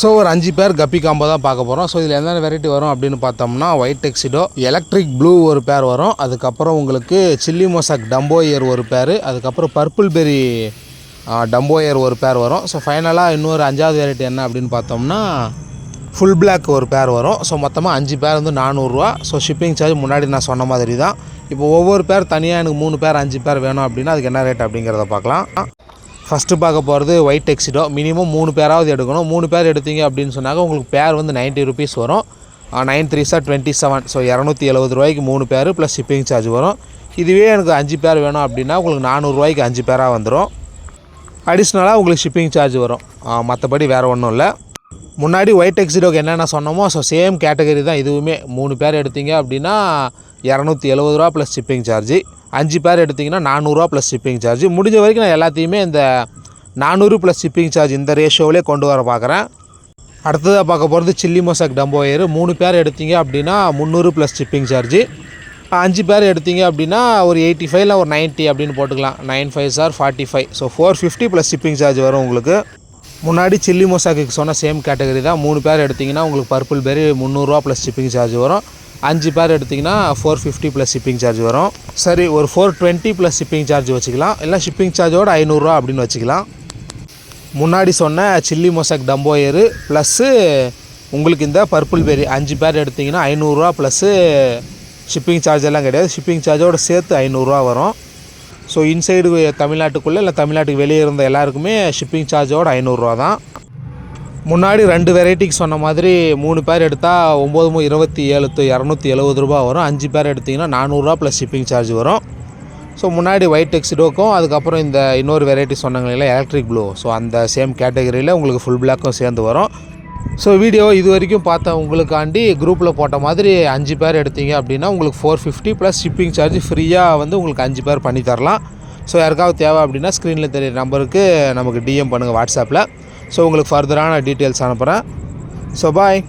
So ஒரு 5 பேர் கப்பி காம்போ தான் பார்க்க போகிறோம். ஸோ இதில் என்னென்ன வெரைட்டி வரும் அப்படின்னு பார்த்தோம்னா ஒயிட் டெக்ஸிடோ, எலக்ட்ரிக் ப்ளூ ஒரு பேர் வரும். அதுக்கப்புறம் உங்களுக்கு சில்லி மொசாக் டம்போ இயர் ஒரு பேர், அதுக்கப்புறம் பர்பிள் பெரி டம்போ இயர் ஒரு பேர் வரும். ஸோ ஃபைனலாக இன்னொரு 5வது வெரைட்டி என்ன அப்படின்னு பார்த்தோம்னா ஃபுல் பிளாக் ஒரு பேர் வரும். ஸோ மொத்தமாக 5 பேர் வந்து 400 ரூபா. ஸோ ஷிப்பிங் சார்ஜ் முன்னாடி நான் சொன்ன மாதிரி தான். இப்போ ஒவ்வொரு பேர் தனியாக எனக்கு 3 பேர் 5 பேர் வேணும் அப்படின்னா அதுக்கு என்ன ரேட் அப்படிங்கிறத பார்க்கலாம். ஃபஸ்ட்டு பார்க்க போகிறது ஒயிட் டெக்ஸிடோ. மினிமம் 3 பேராவது எடுக்கணும். 3 பேர் எடுத்தீங்க அப்படின்னு சொன்னாக்க உங்களுக்கு பேர் வந்து 90 ருபீஸ் வரும். 9 3 27. ஸோ 270 ரூபாய்க்கு 3 பேர் ப்ளஸ் ஷிப்பிங் சார்ஜ் வரும். இதுவே எனக்கு 5 பேர் வேணும் அப்படின்னா உங்களுக்கு 400 ரூபாய்க்கு 5 பேராக வந்துடும். அடிஷ்னலாக உங்களுக்கு ஷிப்பிங் சார்ஜ் வரும். மற்றபடி வேறு ஒன்றும் இல்லை. முன்னாடி ஒயிட் டெக்ஸிடோக்கு என்னென்ன சொன்னோமோ ஸோ சேம் கேட்டகரி தான் இதுவுமே. 3 பேர் எடுத்தீங்க அப்படின்னா 270 ரூபா ப்ளஸ் ஷிப்பிங் சார்ஜ். 5 பேர் எடுத்திங்கன்னா 400 ரூபா ப்ளஸ் ஷிப்பிங் சார்ஜ். முடிஞ்ச வரைக்கும் நான் எல்லாத்தையுமே இந்த 400 ப்ளஸ் ஷிப்பிங் சார்ஜ் இந்த ரேஷியோவிலே கொண்டு வர பார்க்குறேன். அடுத்ததாக பார்க்க போகிறது சில்லி மொசாக் டம்போ இயர். 3 பேர் எடுத்தீங்க அப்படின்னா 300 ப்ளஸ் ஷிப்பிங் சார்ஜ். 5 பேர் எடுத்தீங்க அப்படின்னா ஒரு 85 இல்லை ஒரு 90 அப்படின்னு போட்டுக்கலாம். 9 5 are 45. So 450 plus shipping charge வரும் உங்களுக்கு. முன்னாடி சில்லி மொசாக்கு சொன்ன சேம் கேட்டகரி தான். 3 பேர் எடுத்திங்கன்னா உங்களுக்கு பர்பிள் பெரி 300 ரூபா ப்ளஸ் ஷிப்பிங் சார்ஜ் வரும். 5 பேர் எடுத்திங்கன்னா 450 ப்ளஸ் ஷிப்பிங் சார்ஜ் வரும். சரி, ஒரு 420 ப்ளஸ் ஷிப்பிங் சார்ஜ் வச்சுக்கலாம். இல்லை ஷிப்பிங் சார்ஜோட 500 ரூபா அப்படின்னு வச்சுக்கலாம். முன்னாடி சொன்ன chilli mosaic Dumbo year plus உங்களுக்கு இந்த பர்பிள் பெரி 5 பேர் எடுத்திங்கன்னா 500 ரூபா ப்ளஸ்ஸு ஷிப்பிங் சார்ஜ் எல்லாம் கிடையாது. ஷிப்பிங் சார்ஜோடு சேர்த்து 500 ரூபா வரும். ஸோ இன்சைடு தமிழ்நாட்டுக்குள்ளே இல்லை தமிழ்நாட்டுக்கு வெளியே இருந்த எல்லாருக்குமே ஷிப்பிங் சார்ஜோட 500 ரூபா தான். முன்னாடி 2 வெரைட்டிக்கு சொன்ன மாதிரி 3 பேர் எடுத்தால் 9 27 270 ரூபா வரும். 5 பேர் எடுத்திங்கன்னா 400 ரூபா ப்ளஸ் ஷிப்பிங் சார்ஜ் வரும். ஸோ முன்னாடி ஒயிட் டெக்ஸிடோக்கும் அதுக்கப்புறம் இந்த இன்னொரு வெரைட்டி சொன்னாங்களே எலக்ட்ரிக் ப்ளூ, ஸோ அந்த சேம் கேட்டகரியில் உங்களுக்கு ஃபுல் பிளாக்கும் சேர்ந்து வரும். ஸோ வீடியோ இது வரைக்கும் பார்த்த உங்களுக்காண்டி குரூப்பில் போட்ட மாதிரி 5 பேர் எடுத்தீங்க அப்படின்னா உங்களுக்கு 450 ப்ளஸ் ஷிப்பிங் சார்ஜ் ஃப்ரீயாக வந்து உங்களுக்கு 5 பேர் பண்ணி தரலாம். ஸோ யாருக்காவது தேவை அப்படின்னா ஸ்க்ரீனில் தெரியுற நம்பருக்கு நமக்கு டிஎம் பண்ணுங்கள் வாட்ஸ்அப்பில். ஸோ உங்களுக்கு ஃபர்தரான டீட்டெயில்ஸ் அனுப்புகிறேன். So bye.